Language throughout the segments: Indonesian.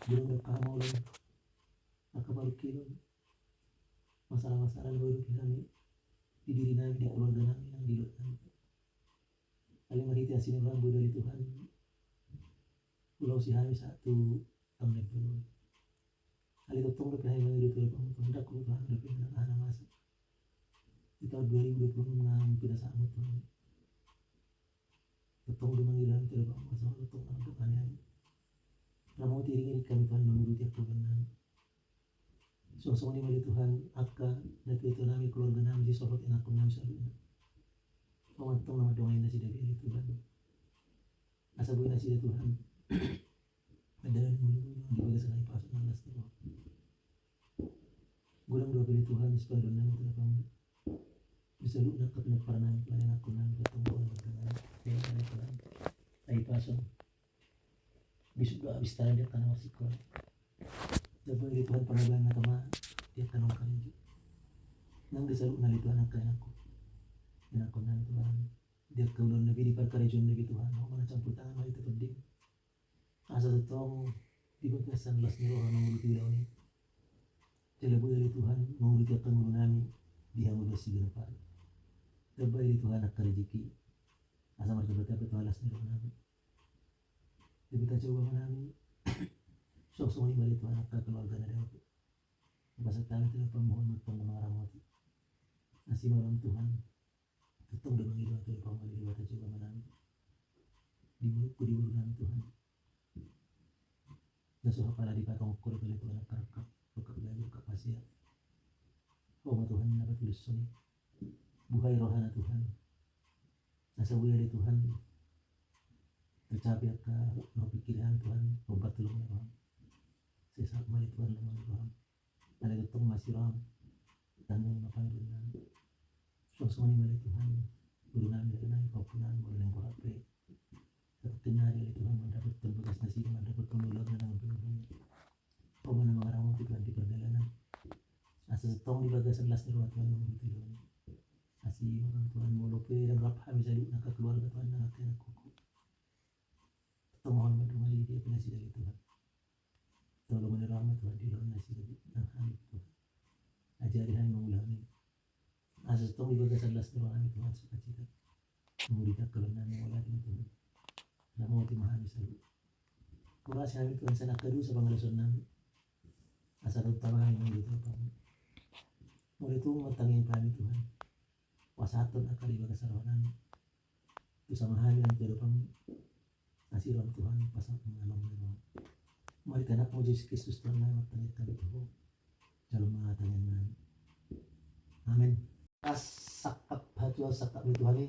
Gunung Kahamolong, Akabalukilon, masalah-masalah baru kami di diri nami, di keluarga nami, yang di luar nami. Kali mahiti asin orang dari Tuhan. Pulau Sihami satu tahun depan. Kali totong lebih hai mengiru Tuhan hendak ku Tuhan lebih anak masa. Di tahun 2026 tidak sama Tuhan. Totong lu manggilan tidak bang masa totong untuk aneh. Ramau tiring kami Tuhan menguruti kebenaran. Sosok ini mali Tuhan akka dan itu nami keluarga nami di sohot enak nami selalu. Pemantong nama doain nasi dari Tuhan. Asa buin nasi dari Tuhan. Adalah di bagai senai pasuk nalas tu. Gulang dua pilih Tuhan supaya doa nami tidak kamu. Bisa lu nak kena peranan pelayan aku nami ketemu dengan dia Tuhan. Ai pasuk. Bisuk doa habis tanya dia karena masih kuat. Dapat dari Tuhan pengabalan kama dia kan orang kali. Nang disalu nali Tuhan aku. Dan aku nan Tuhan. Dia keulun nabi di perkara jon nabi Tuhan. Mau mana campur tangan mari tetap di. Asa tetong di bagasan las ni roha menguruti wilayah ini. Jalabu dari Tuhan menguruti akan guru nami di hamil bersigara pari. Dapat dari Tuhan akan rezeki. Asa martabat apa Tuhan las ni roha nami. Dia kita coba menami. Sok-sok ini balik Tuhan akan keluarga dari aku. Bahasa kami tidak pemohon bertemu dengan orang mati. Nasi malam Tuhan. Tetong dengan hidup atau panggal di luar coba menami. Di bulan Tuhan. Nasuha pala di patong kuri kali Tuhan akan rekap. Rekap lagi rekap pasir. Oh Tuhan dapat tulis sini. Buhay rohana Tuhan. Nasa buhay dari Tuhan. Tercapai ke no pikiran Tuhan. Obat tulung Tuhan. Sesaat mari Tuhan lemah Tuhan. Ada ketemu masih ram. Tanggung makan benar. Suasana mari Tuhan. Berulang dengan kaupunan boleh yang HP. Terkenal dari Tuhan mendapat bekas nasi mendapat penulur dengan Tuhan. Pemana mengarang Tuhan di perjalanan. Asa setong di bagasan las nirwat Tuhan begitu Tuhan. Asih orang Tuhan molope dan rapha bisa di nak keluarga Tuhan nak kena kuku. Temohon berdoa dia penasi dari Tuhan. Tolong menerima Tuhan di dalam nasi dari Tuhan itu. Ajari hai mengulangi. Asa setong di bagasan las nirwat Tuhan sukacita. Memberikan kebenaran yang oleh Tuhan. Namo timahami selalu. Kurasi kami Tuhan sana kedua sebangalason nami. Asal utama yang gitu kami. Mulai itu matangin kami Tuhan. Wasatun akal di bagas sarwanan. Itu sama hal yang tidak kami. Nasiran Tuhan pasang mengalami Tuhan. Mari kanak mau Yesus Kristus Tuhan lah matangin kami Tuhan. Jalur mengatangin kami. Amin. Sakap hatual sakap ni Tuhan ni.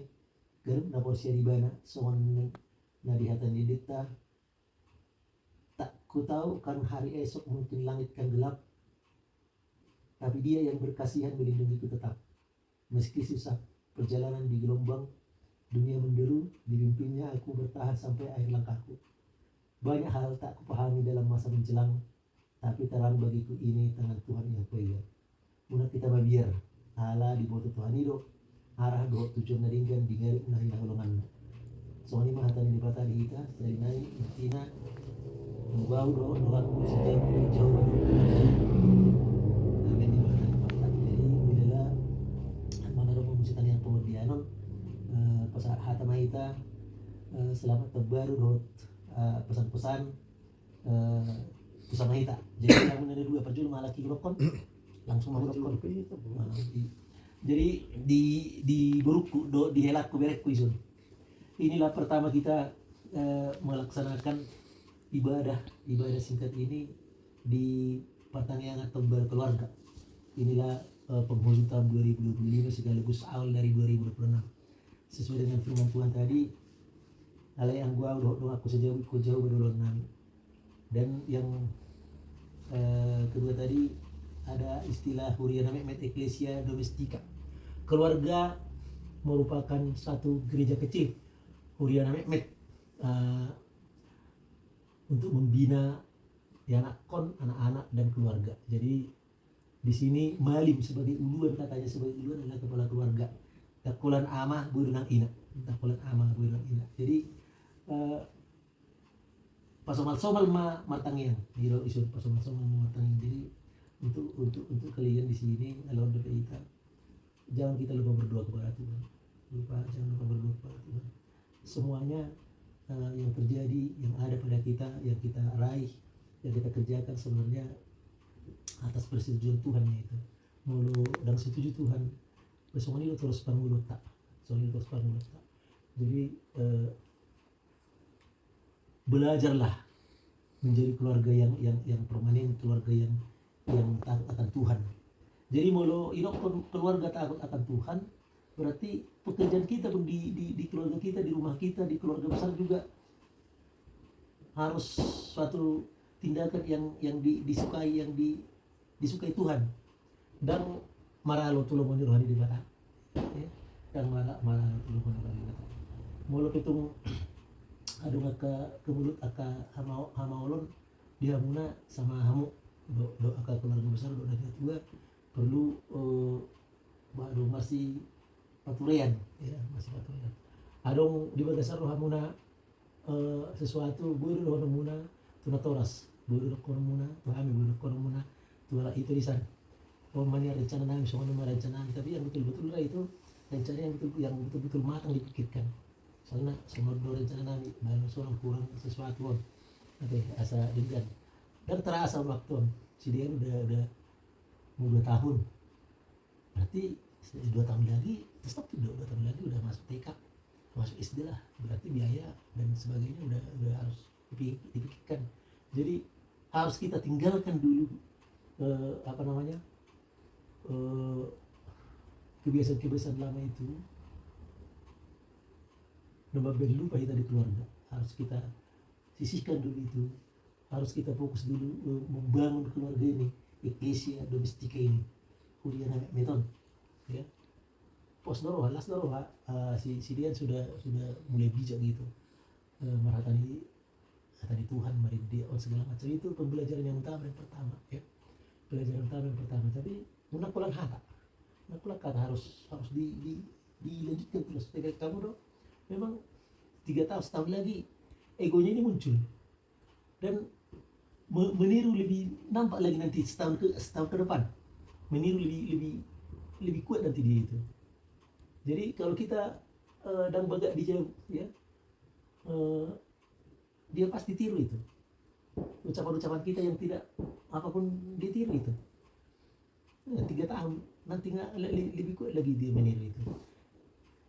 Garip na porsiya di bana. Soan nadihatan di dita. Tak ku tahu kan hari esok mungkin langit kan gelap. Tapi dia yang berkasihan melindungiku tetap. Meski susah perjalanan di gelombang, dunia menderu, dipimpinnya aku bertahan sampai akhir langkahku. Banyak hal tak kupahami dalam masa menjelang, tapi terang bagiku ini tangan Tuhan yang pegang. Muna kita mabiar, ala di bawah Tuhan itu, arah doa tujuan naringgan di garip nahi nahulungan. Soalnya mahatan di bata di kita, dari nahi, intina, membau doa doaku sejauh jauh. Mahita selamat terbaru dot pesan-pesan pesan Mahita. Jadi kamu ada dua perjul malah kilokon langsung kilokon. Jadi di buruku do di helakku berekku isun. Inilah pertama kita melaksanakan ibadah singkat ini di pertanian atau berkeluarga. Inilah penghujung tahun 2025 sekaligus awal dari 2026. Sesuai dengan firman Tuhan tadi, alai yang gua doa aku sejauh berdolon nami. Dan yang kedua tadi ada istilah huriana met ecclesia domestica. Keluarga merupakan satu gereja kecil. Huriana met untuk membina anak-anak dan keluarga. Jadi di sini malim sebagai uluan, katanya sebagai uluan adalah kepala keluarga. Takulan amah burunang ina. Takulan amah burunang ina. Jadi pasomal-somal martangian hiro isu pasomal-somal martangian. Jadi untuk kalian di sini kalau ada kita, jangan kita lupa berdoa kepada Tuhan. Jangan lupa berdoa kepada Tuhan. Semuanya yang terjadi, yang ada pada kita, yang kita raih, yang kita kerjakan sebenarnya atas persetujuan Tuhan itu. Mulu dan setuju Tuhan. Semuanya itu terus panggul tak. Soalnya terus panggul tak. Jadi belajarlah menjadi keluarga yang permanen, keluarga yang takut akan Tuhan. Jadi mulu keluarga takut akan Tuhan, berarti pekerjaan kita pun di keluarga kita, di rumah kita, di keluarga besar juga harus suatu tindakan yang disukai, disukai Tuhan. Dan maralo tulong rohani di mata, ya. Dan maralo tulong rohani di mata. Mulu pitung adung ke mulut aka hama ulun dihamuna sama hamu do aka keluarga besar do dari juga perlu baru masih paturean, ya, masih paturean. Adong di bagasar rohamuna sesuatu buru rohamuna tuna toras, buru rohamuna tuhami buru rohamuna tuala itu lisan. Pemanya rencana nami semua rencana, tapi yang betul-betul lah itu rencana yang betul-betul matang dipikirkan. Soalnya semua dua rencana nami baru seorang kurang sesuatu nanti asa dengan dan terasa waktu si dia udah mau 2 tahun, berarti 2 tahun lagi stop, 2 tahun lagi udah masuk TK, masuk SD lah, berarti biaya dan sebagainya udah harus dipikirkan. Jadi harus kita tinggalkan dulu kebiasaan-kebiasaan lama itu. Nomor lupa kita di keluarga, harus kita sisihkan dulu itu, harus kita fokus dulu membangun keluarga ini, eklesia domestika ini, kuliah meton, ya. Pos doroha, las doroha, si Dian sudah mulai bijak gitu, meratani Tuhan, merindik segala macam itu pembelajaran yang utama yang pertama, ya. Pelajaran utama yang pertama, tapi pulang kata harus dilanjutkan terus. Kamu dong, memang 3 tahun setahun lagi egonya ini muncul dan meniru lebih nampak lagi nanti setahun ke depan, meniru lebih kuat nanti dia itu. Jadi kalau kita dan bagak dijauh, ya, dia pasti tiru itu ucapan-ucapan kita yang tidak apapun dia tiru itu. 3 tahun nanti lebih kuat lagi dia meniru itu.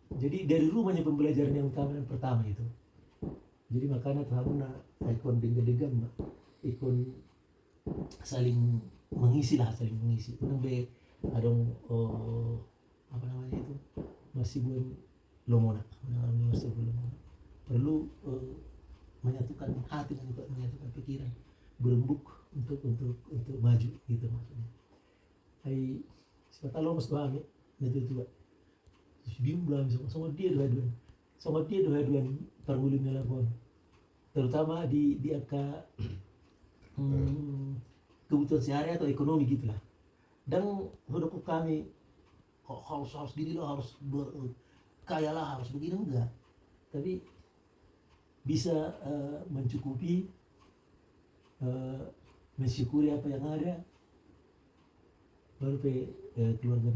Jadi dari rumahnya pembelajaran yang utama dan pertama itu. Jadi makanya tahunna ikon degam, ikon saling mengisi. Unang be adong apa namanya itu masih bukan lomona, masih belum lomona. Perlu menyatukan hati, menyatukan pikiran, berembuk untuk maju gitu maksudnya. Hai sepatalo mas kami nanti tua. Bingung belum sama dia dua-duaan pergulim nelpon, terutama di angka kebutuhan sehari atau ekonomi gitulah. Dan hidupku kami harus diri lo harus kaya lah, harus begini, enggak, tapi bisa mencukupi, mensyukuri apa yang ada, baru keluarga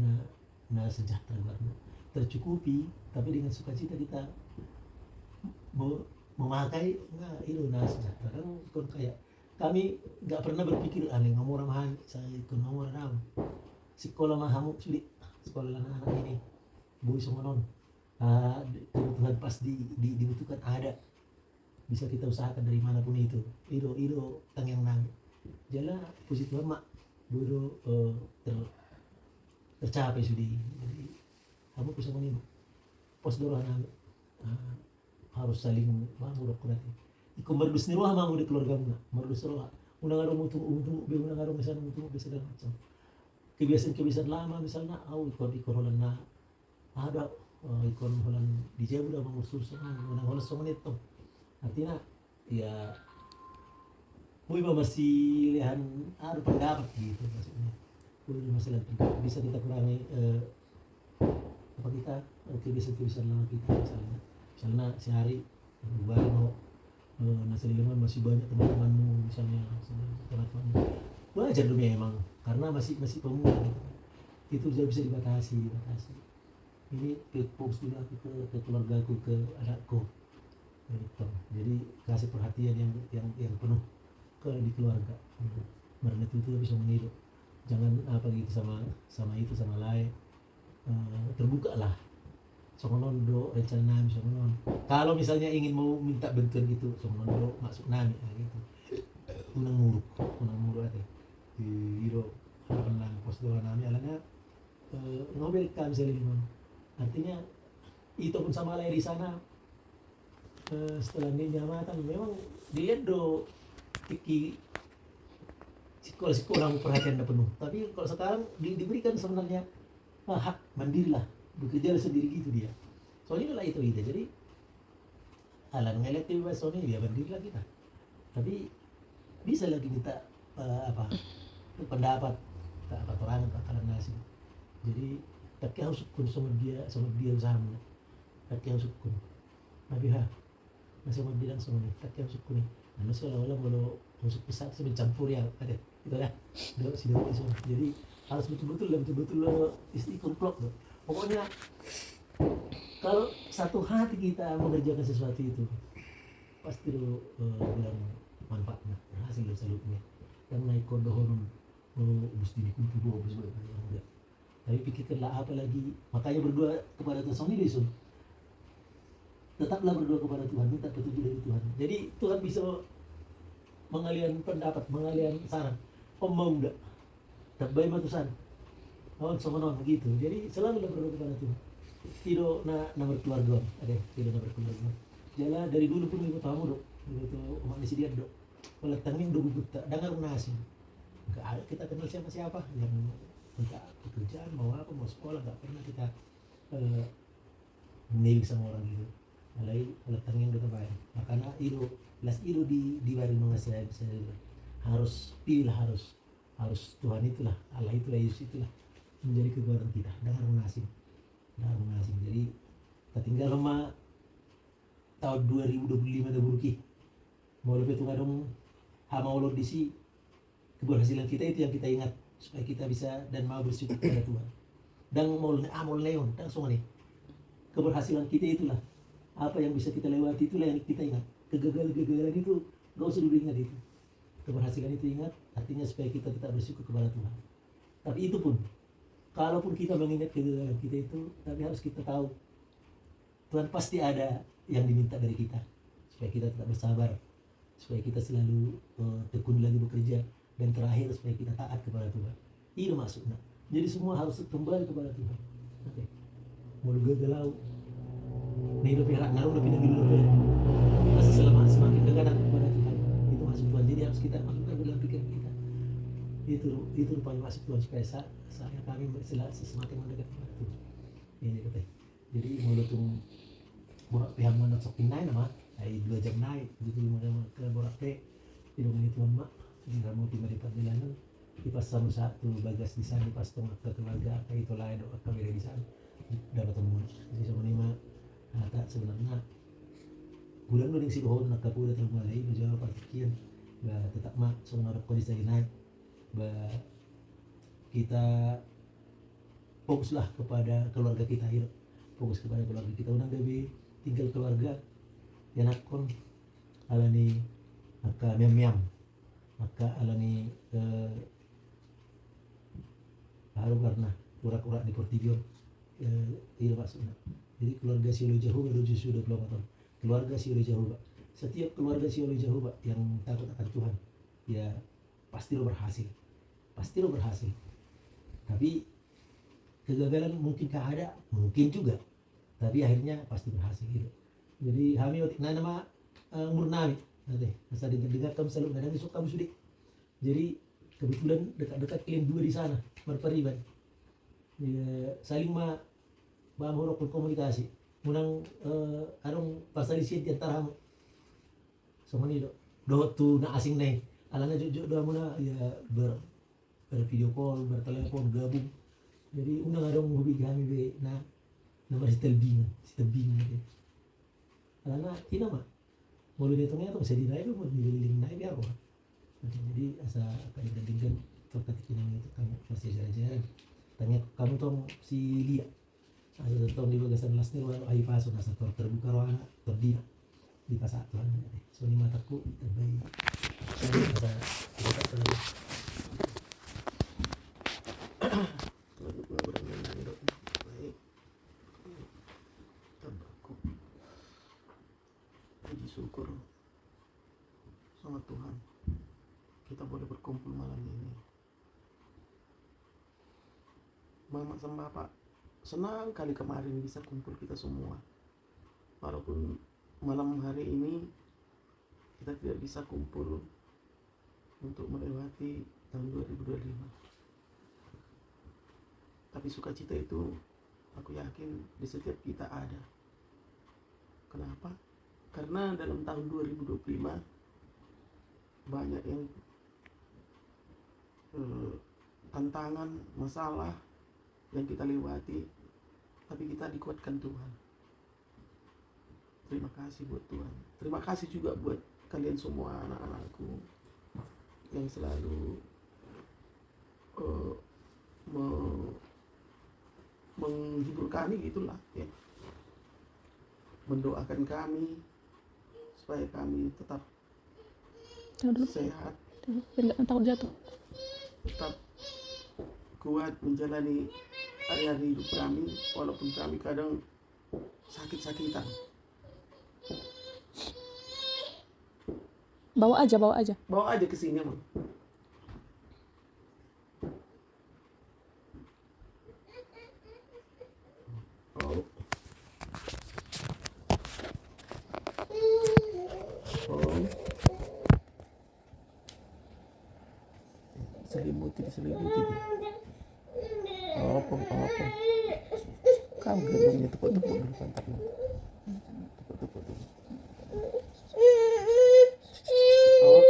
na sejahtera banget, tercukupi, tapi dengan sukacita kita memakai itu na sejahtera. Kan kayak kami nggak pernah berpikir aneh ngomong mahal, saya ikut ngomong orang sekolah mahamu sulit, sekolah anak ini boy songonon, kebutuhan pas dibutuhkan ada, bisa kita usahakan dari manapun itu tangyang nang jala puji Tuhan mak bodo tercapai sudah. Jadi kamu bisa menimba pos dorohan harus saling mamurok berarti ikut berdus ni roha mamu di keluarga muna berdus roha unang arong mutung unang arong misalnya mutung segala macam kebiasaan lama misalnya ikon holan na ada ikon holan di jauh udah mengurus unang holan songan itu artinya ya masih lihat ada pendapat gitu maksudnya masalah bisa kita kurangi apa kita kebiasaan lama kita misalnya sehari berubah mau Nah selama masih banyak teman-temanmu misalnya teman-temanmu wajar dulu memang karena masih masih pemuda itu sudah bisa dibatasi ini fokus dulu aku ke keluargaku ke anakku gitu. Jadi kasih perhatian yang penuh di keluarga karena itu bisa meniru jangan apa gitu sama sama itu sama lain terbuka lah Songonondo rencana nami Songonon kalau misalnya ingin mau minta bantuan gitu Songonondo masuk nami gitu unang muruk ate di iro harapan lang pos doa nami alanya ngobel kan misalnya limang artinya itu pun sama lain di sana setelah dia nyamatan memang dilihat do tiki sekolah perhatian penuh tapi kalau sekarang diberikan sebenarnya hak mandiri lah bekerja sendiri gitu dia soalnya lah itu ide jadi alam ngelet bebas soalnya dia mandiri lah kita tapi bisa lagi minta apa pendapat ke apa orang ke kalangan nasi jadi tapi harus sukun sama dia sama tapi harus sukun tapi masih mau bilang sama nih tapi harus sukun nih anu seolah-olah mau masuk pesat sampai campur ya ada itu ya jadi harus betul-betul lo isti komplot tuh pokoknya kalau satu hati kita mengerjakan sesuatu itu pasti lo bilang manfaatnya hasil lo salutnya yang naik kodohon mesti dikumpul dua enggak tapi pikirkanlah apa lagi makanya berdoa kepada Tuhan ini Yesus tetaplah berdoa kepada Tuhan minta petunjuk dari Tuhan jadi Tuhan bisa mengalian pendapat mengalian saran mau enggak terbaik batusan sama non begitu jadi selalu berdoa kepada Tuhan tidak na berkeluarga ada tidak na berkeluarga jalan dari dulu pun ibu tamu dok itu umat nasi dia dok kalau tanging dok buta dengar nasi enggak ada kita kenal siapa yang enggak pekerjaan mau apa mau sekolah enggak pernah kita milik sama orang itu mulai kalau tanging dok bayar makanya itu ilu di baru mengasih harus pilih harus Tuhan itulah Allah itulah Yesus itulah menjadi kekuatan kita dengan mengasih jadi kita tinggal lama tahun 2025 ada burki mau lebih tunggu dong hama ulur di si keberhasilan kita itu yang kita ingat supaya kita bisa dan mau bersyukur kepada Tuhan dan mau leon dan semua nih keberhasilan kita itulah apa yang bisa kita lewati itulah yang kita ingat kegagalan itu gak usah dulu ingat itu keberhasilan itu ingat artinya supaya kita tetap bersyukur kepada Tuhan tapi itu pun kalaupun kita mengingat kegagalan kita itu tapi harus kita tahu Tuhan pasti ada yang diminta dari kita supaya kita tetap bersabar supaya kita selalu tekun lagi bekerja dan terakhir supaya kita taat kepada Tuhan itu maksudnya jadi semua harus kembali kepada Tuhan oke mau galau nih lebih ngaruh lebih masih semakin dekat kepada Tuhan itu masuk Tuhan jadi harus kita masukkan dalam pikiran kita itu rupanya masuk Tuhan supaya saya kami semakin mendekat kepada Tuhan ini katanya jadi mulutung borak pihak mana sok pinai nama 2 jam naik begitu mana ke borak pe tidak ini Tuhan mak jadi kamu tiba di perjalanan di pas sama satu bagas di sana pas tengah ke keluarga kayak itu lain doa kami di sana dapat temuan jadi sama lima tak sebenarnya bulan lu yang si dohon nak kapura terus mulai berjawab partikian tetap mak soalnya ada kondisi lagi naik kita fokuslah kepada keluarga kita yuk fokus kepada keluarga kita unang gabi tinggal keluarga yang nakon alani maka miam maka alani baru karena urak-urak di Portigion itu maksudnya jadi keluarga Siolo Jehovah sudah 20 tahun keluarga Siolo Jehovah setiap keluarga Siolo Jehovah yang takut akan Tuhan ya pasti lo berhasil tapi kegagalan mungkinkah ada mungkin juga tapi akhirnya pasti berhasil gitu jadi kami waktu nama umur nami nanti masa dengar kamu selalu nggak besok kamu sudah jadi kebetulan dekat-dekat kalian dua di sana berperiban ya, saling bahwa berkomunikasi munang arong perselisihan di antara kamu sama ni do tu na asing nih alana jujur do muna ya bervideo call bertelepon gabung jadi unang arong hobi kami be na nomor si telbing gitu alana ina mah Mulu hitungnya tuh bisa dinaik mau dibeli naik ya apa. Jadi asa kadang-kadang terketik ini itu kamu versi saja. Tanya kamu tuh si Lia. Asa tong di bagasan las nih ayo pasok asa terbuka ruangan terdi di pas satu so ini mataku terbaik. Asa kita terus puji syukur sama Tuhan kita boleh berkumpul malam ini. Mama sama Bapak senang kali kemarin bisa kumpul kita semua, walaupun malam hari ini kita tidak bisa kumpul untuk melewati tahun 2025, tapi sukacita itu aku yakin di setiap kita ada. Kenapa? Karena dalam tahun 2025 banyak yang tantangan, masalah yang kita lewati, tapi kita dikuatkan Tuhan. Terima kasih buat Tuhan. Terima kasih juga buat kalian semua anak-anakku yang selalu menghibur kami gitulah ya, mendoakan kami supaya kami tetap sehat, takut jatuh, tetap kuat menjalani hari-hari hidup kami, walaupun kami kadang sakit-sakitan. Bawa aja ke sini, Mang. Oh. Selimuti. Apa? Kamu gendongnya tepuk-tepuk dulu pantatnya. Tepuk. Oh,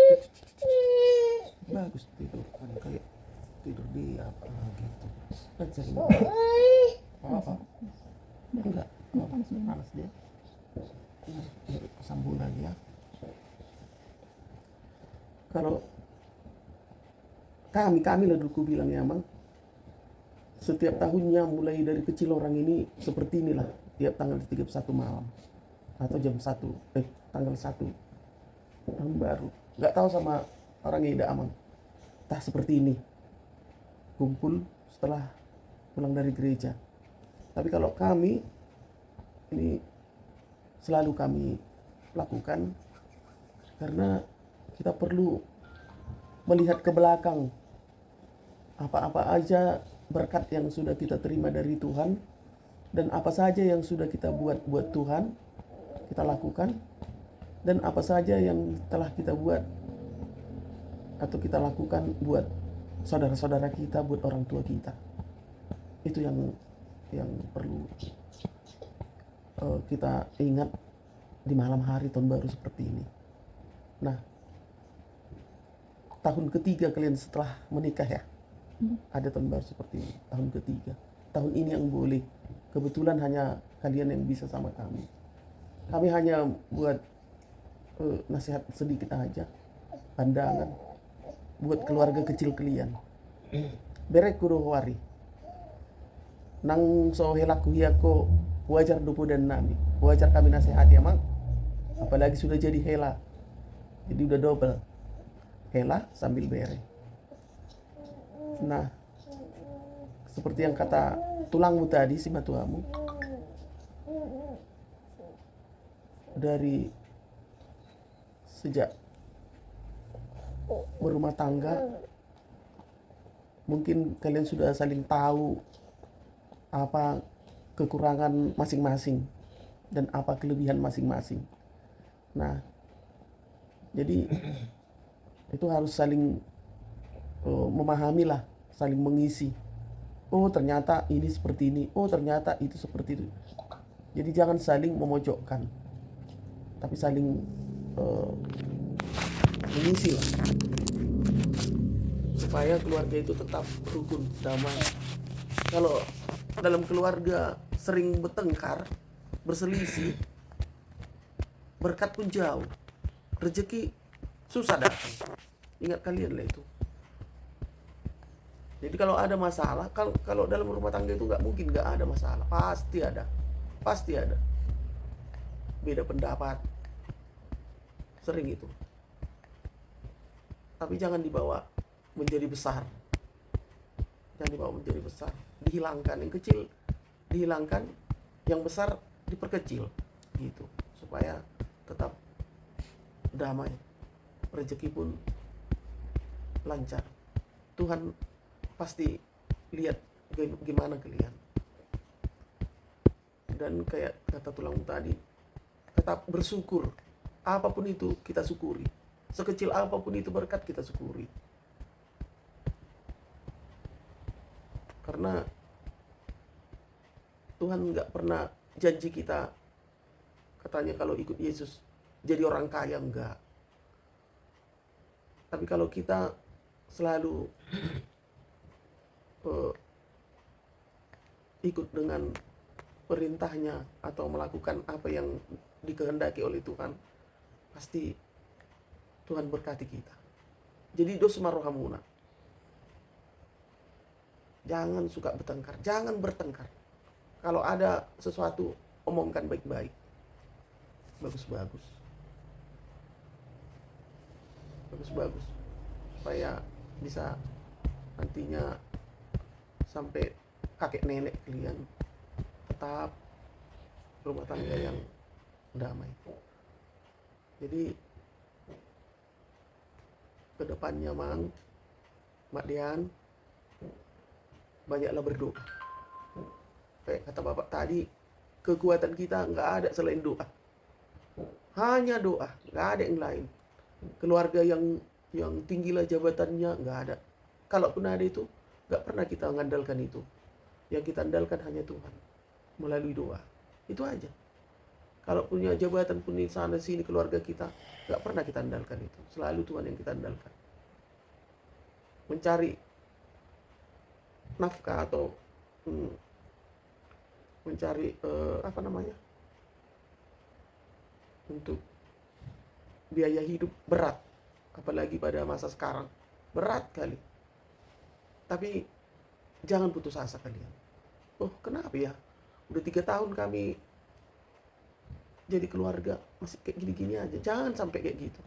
bagus tidur kan kayak tidur di apa gitu. Kan selimuti. Apa? Enggak. Panas dia. Kesambunan ya. Kalau kami lah dulu bilang ya, Mang, setiap tahunnya mulai dari kecil orang ini seperti inilah, tiap tanggal 31 malam atau jam 1 tanggal 1 tahun baru, nggak tahu sama orang yang tidak aman, entah seperti ini kumpul setelah pulang dari gereja. Tapi kalau kami ini selalu kami lakukan karena kita perlu melihat ke belakang apa-apa aja berkat yang sudah kita terima dari Tuhan, dan apa saja yang sudah kita buat Tuhan, kita lakukan, dan apa saja yang telah kita buat atau kita lakukan buat saudara-saudara kita, buat orang tua kita. Itu yang perlu kita ingat di malam hari tahun baru seperti ini. Nah, tahun ketiga kalian setelah menikah ya, ada tahun baru seperti ini, tahun ketiga. Tahun ini yang boleh, kebetulan hanya kalian yang bisa sama kami. Kami hanya buat nasihat sedikit aja, pandangan buat keluarga kecil kalian. Berek kurohwari nang so helaku hiako wajar dupu dan nami, wajar kami nasihat ya, Mang. Apalagi sudah jadi hela, jadi udah double hela sambil bere. Nah, seperti yang kata tulangmu tadi, si matuamu, dari sejak berumah tangga, mungkin kalian sudah saling tahu apa kekurangan masing-masing dan apa kelebihan masing-masing. Nah, jadi itu harus saling memahami lah, saling mengisi. Oh ternyata ini seperti ini, oh ternyata itu seperti itu. Jadi jangan saling memojokkan, tapi saling mengisi lah, supaya keluarga itu tetap rukun, damai. Kalau dalam keluarga sering bertengkar, berselisih, berkat pun jauh. rezeki susah datang. Ingat kalian lah itu. Jadi kalau ada masalah, kalau dalam rumah tangga itu nggak mungkin nggak ada masalah, pasti ada, pasti ada. Beda pendapat, sering itu. Tapi jangan dibawa menjadi besar, jangan dibawa menjadi besar. Dihilangkan yang kecil, dihilangkan, yang besar diperkecil, gitu, supaya tetap damai, rezeki pun lancar. Tuhan pasti lihat gimana kalian. Dan kayak kata tulang tadi, tetap bersyukur. Apapun itu kita syukuri. Sekecil apapun itu berkat kita syukuri. Karena Tuhan nggak pernah janji kita, katanya kalau ikut Yesus jadi orang kaya, enggak. Tapi kalau kita selalu ikut dengan perintahnya atau melakukan apa yang dikehendaki oleh Tuhan, pasti Tuhan berkati kita. Jadi dos marohamuna. Jangan suka bertengkar, jangan bertengkar. Kalau ada sesuatu, omongkan baik-baik. Bagus-bagus. Bagus-bagus. Supaya bisa nantinya sampai kakek nenek kalian tetap rumah tangga yang damai. Jadi kedepannya Mak Dian, banyaklah berdoa. Kayak kata Bapak tadi, kekuatan kita nggak ada selain doa. Hanya doa, nggak ada yang lain. Keluarga yang tinggilah jabatannya, nggak ada. Kalaupun ada itu, nggak pernah kita mengandalkan itu. Yang kita andalkan hanya Tuhan melalui doa. Itu aja. Kalau punya jabatan pun di sana sini keluarga kita, nggak pernah kita andalkan itu. Selalu Tuhan yang kita andalkan. Mencari nafkah atau mencari untuk biaya hidup berat, apalagi pada masa sekarang berat kali. Tapi jangan putus asa kalian. Oh kenapa ya, udah 3 tahun kami jadi keluarga masih kayak gini-gini aja. Jangan sampai kayak gitu,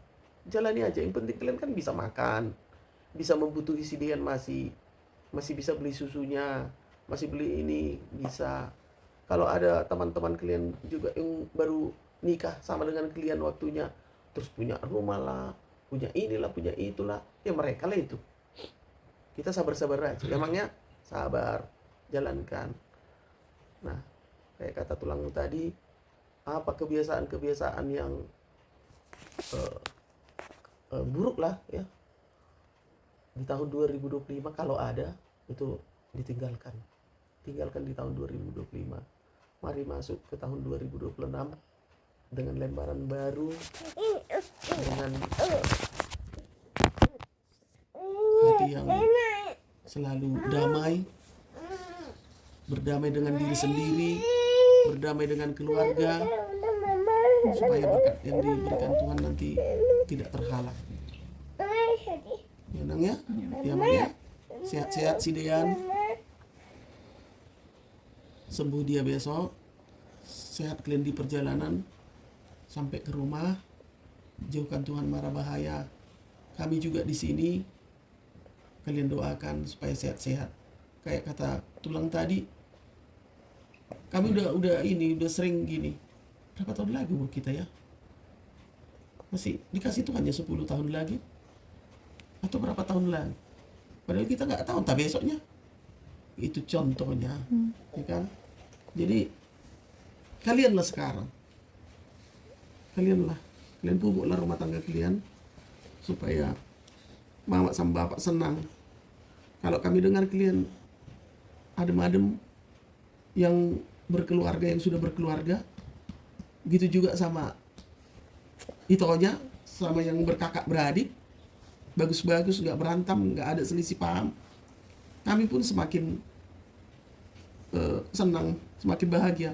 jalani aja. Yang penting kalian kan bisa makan, bisa membutuhi si Dian, masih bisa beli susunya, masih beli ini, bisa. Kalau ada teman-teman kalian juga yang baru nikah sama dengan kalian waktunya, terus punya rumah lah, punya inilah, punya itulah, ya mereka lah itu. Kita sabar-sabar aja, emangnya sabar, jalankan. Nah, kayak kata tulang tadi, apa kebiasaan-kebiasaan yang buruk lah ya di tahun 2025, kalau ada itu ditinggalkan di tahun 2025. Mari masuk ke tahun 2026 dengan lembaran baru, dengan hati yang selalu damai, berdamai dengan diri sendiri, berdamai dengan keluarga, supaya berkat yang diberikan Tuhan nanti tidak terhalang. Ya Nang ya, ya Mak ya, sehat-sehat si Dian, sembuh dia besok, sehat kalian di perjalanan sampai ke rumah, jauhkan Tuhan mara bahaya. Kami juga di sini, kalian doakan supaya sehat-sehat. Kayak kata tulang tadi, kami udah sering gini. Berapa tahun lagi umur kita ya? Masih dikasih Tuhan ya 10 tahun lagi, atau berapa tahun lagi? Padahal kita nggak tahu entah besoknya. Itu contohnya, ya kan? Jadi kalianlah sekarang, kalian pupuklah rumah tangga kalian supaya mama sama bapak senang. Kalau kami dengar kalian adem-adem yang berkeluarga, yang sudah berkeluarga, gitu juga sama itonya, sama yang berkakak beradik, bagus-bagus, nggak berantem, nggak ada selisih paham, kami pun semakin senang, semakin bahagia.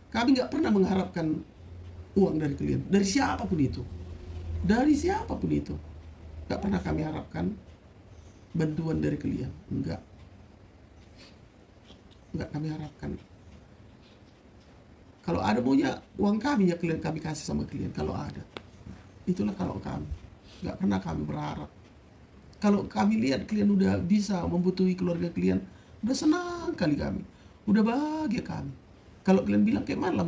Kami nggak pernah mengharapkan uang dari kalian, dari siapapun itu. dari siapapun itu. Gak pernah kami harapkan bantuan dari kalian. Enggak kami harapkan. Kalau ada maunya uang kami ya kalian, kami kasih sama kalian kalau ada. Itulah kalau kami. Gak pernah kami berharap. Kalau kami lihat kalian udah bisa membutuhi keluarga kalian, udah senang kali kami. Udah bahagia kami. Kalau kalian bilang kayak mana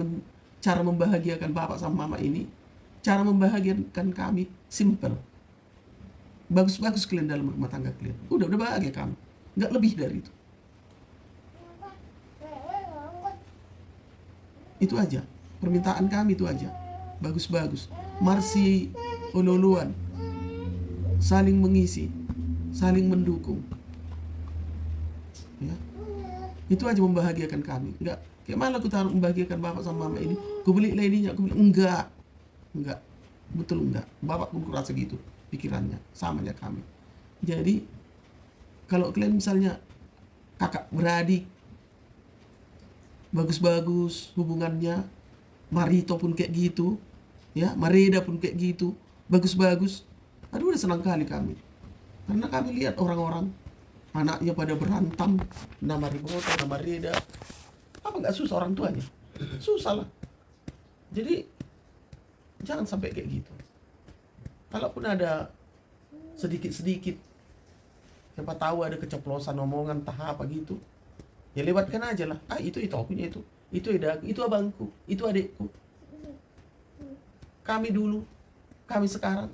cara membahagiakan bapak sama mama ini, cara membahagiakan kami simple. Bagus-bagus kalian dalam rumah tangga kalian. Udah bahagia kami. Nggak lebih dari itu. Itu aja. Permintaan kami itu aja. Bagus-bagus. Marsi ololuan. Saling mengisi. Saling mendukung. Ya. Itu aja membahagiakan kami. Enggak. Kayak mana aku taruh membahagiakan bapak sama mama ini? Aku beli ininya, aku beli. Enggak. Betul enggak. Bapak pun kurasa gitu pikirannya. Samanya kami. Jadi kalau kalian misalnya kakak beradik bagus-bagus hubungannya, Marito pun kayak gitu, ya, Mareda pun kayak gitu, bagus-bagus. Aduh, udah senang kali kami. Karena kami lihat orang-orang anaknya pada berantem, nama Ribota, nama Reda. Apa nggak susah orang tuanya? Susah lah. Jadi jangan sampai kayak gitu. Kalaupun ada sedikit-sedikit, siapa tahu ada keceplosan omongan entah apa gitu, ya lewatkan aja lah. Itu akunya itu edaku, itu abangku, itu adikku. Kami dulu, kami sekarang,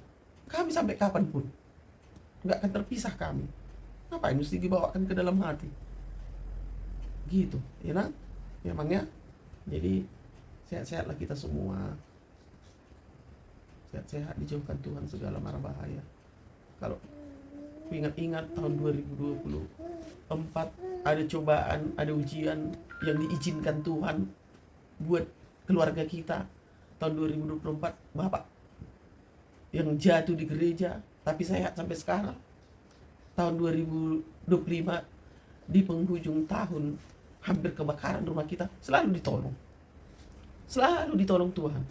kami sampai kapanpun nggak akan terpisah kami. Ngapain mesti dibawakan ke dalam hati? Gitu, ya nak? Memangnya. Jadi sehat-sehatlah kita semua. Sehat-sehat, dijauhkan Tuhan segala mara bahaya. Kalau ingat-ingat tahun 2024 ada cobaan, ada ujian yang diizinkan Tuhan buat keluarga kita. Tahun 2024 Bapak yang jatuh di gereja tapi sehat sampai sekarang. Tahun 2025 di penghujung tahun hampir kebakaran rumah kita, selalu ditolong. Selalu ditolong Tuhan.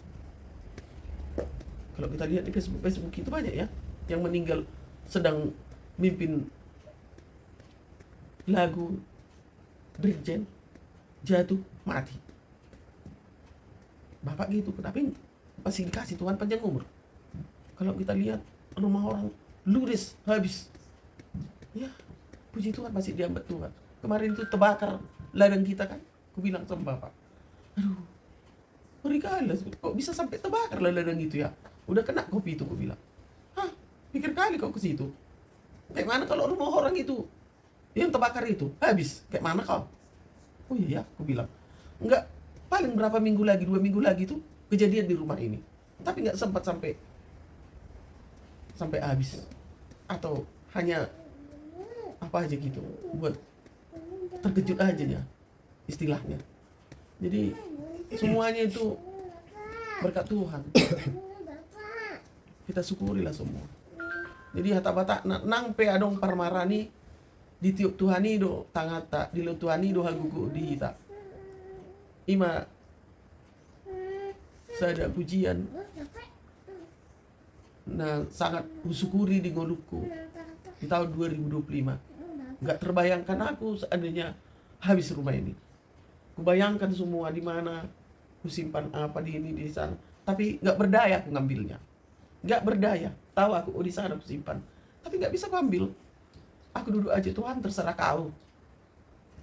Kalau kita lihat di Facebook itu banyak ya yang meninggal sedang mimpin lagu Brigjen, jatuh mati. Bapak gitu, kenapa pasti dikasih Tuhan panjang umur. Kalau kita lihat rumah orang ludes habis, ya puji Tuhan masih diambat Tuhan. Kemarin itu terbakar ladang kita kan, aku bilang sama Bapak, aduh ngeri kali, kok bisa sampai terbakar ladang itu ya. Udah kena kopi itu, aku bilang, pikir kali kok ke situ. Kayak mana kalau rumah orang itu yang terbakar itu habis, kayak mana kau? Oh iya, aku bilang. Enggak, paling berapa minggu lagi, 2 minggu lagi tuh kejadian di rumah ini. Tapi enggak sempat sampai habis. Atau hanya apa aja gitu, buat terkejut aja ya istilahnya. Jadi semuanya itu berkat Tuhan. Kita syukurilah semua. Jadi hata-bata nang pe adong parmarani di tiup Tuhani do tangata di lo Tuhani do hagugu di hita. Ima sada pujian. Nah, sangat kusyukuri di ngolukku di tahun 2025. Enggak terbayangkan aku seandainya habis rumah ini. Kubayangkan semua di mana, kusimpan apa di ini di sana, tapi enggak berdaya aku ngambilnya. Enggak berdaya. Tahu aku di sana aku simpan, tapi enggak bisa kuambil. Aku duduk aja, Tuhan terserah kau.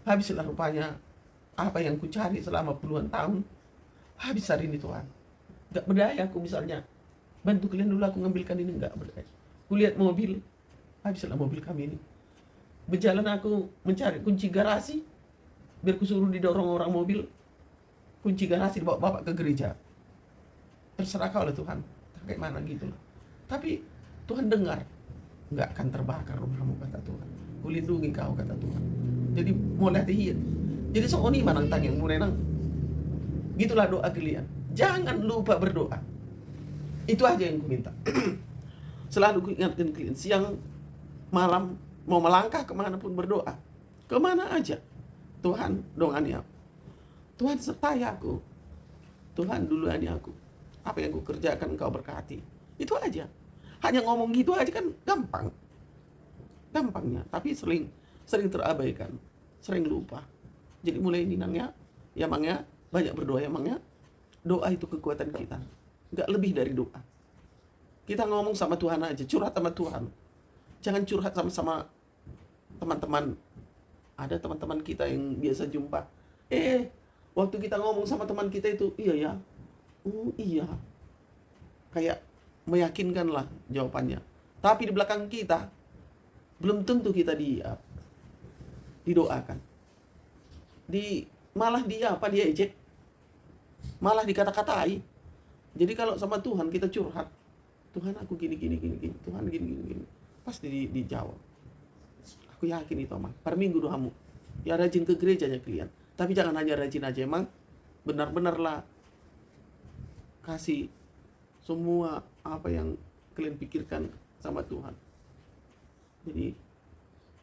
Habislah rupanya apa yang ku cari selama puluhan tahun. Habis hari ini Tuhan. Enggak berdaya aku misalnya bantu kalian dulu aku ngambilkan ini, enggak berdaya. Ku lihat mobil, habislah mobil kami ini. Berjalan aku mencari kunci garasi, biar ku suruh didorong orang mobil. Kunci garasi dibawa Bapak ke gereja. Terserah kau lah Tuhan. Kayak mana gitu lah. Tapi Tuhan dengar. Enggak akan terbakar rumahmu kata Tuhan. Ku lindungi kau kata Tuhan. Jadi mulai tihin. Jadi sooni manang tanging mulai nang. Gitulah doa kalian. Jangan lupa berdoa. Itu aja yang ku minta. Selalu ku ingatkan kalian siang malam mau melangkah kemana pun berdoa. Kemana aja. Tuhan dongani aku. Tuhan sertai aku. Tuhan duluani aku. Apa yang ku kerjakan engkau berkati. Itu aja. Hanya ngomong gitu aja kan gampangnya, tapi sering terabaikan, sering lupa. Jadi mulai ini nangnya, ya mangnya banyak berdoa, ya mangnya doa itu kekuatan kita, nggak lebih dari doa. Kita ngomong sama Tuhan aja, curhat sama Tuhan. Jangan curhat sama teman-teman. Ada teman-teman kita yang biasa jumpa, waktu kita ngomong sama teman kita itu, iya ya, iya, kayak meyakinkan lah jawabannya. Tapi di belakang kita belum tentu kita didoakan. Malah dia ejek, malah dikata-katai. Jadi kalau sama Tuhan kita curhat, Tuhan aku gini, Tuhan gini, pasti dijawab. Aku yakin itu emang. Per minggu doamu, ya rajin ke gerejanya kalian. Tapi jangan hanya rajin aja, emang benar-benarlah kasih semua apa yang kalian pikirkan sama Tuhan. Jadi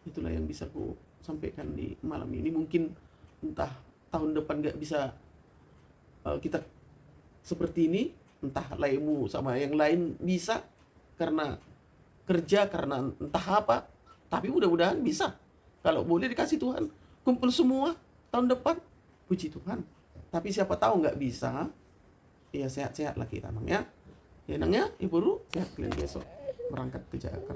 itulah yang bisa ku sampaikan di malam ini. Mungkin entah tahun depan gak bisa kita seperti ini, entah Laimu sama yang lain bisa karena kerja, karena entah apa, tapi mudah-mudahan bisa. Kalau boleh dikasih Tuhan kumpul semua tahun depan, puji Tuhan. Tapi siapa tahu nggak bisa, ya sehat-sehat lah kita nang ya. Ya nang ya, ibu sehat kalian besok berangkat ke Jakarta.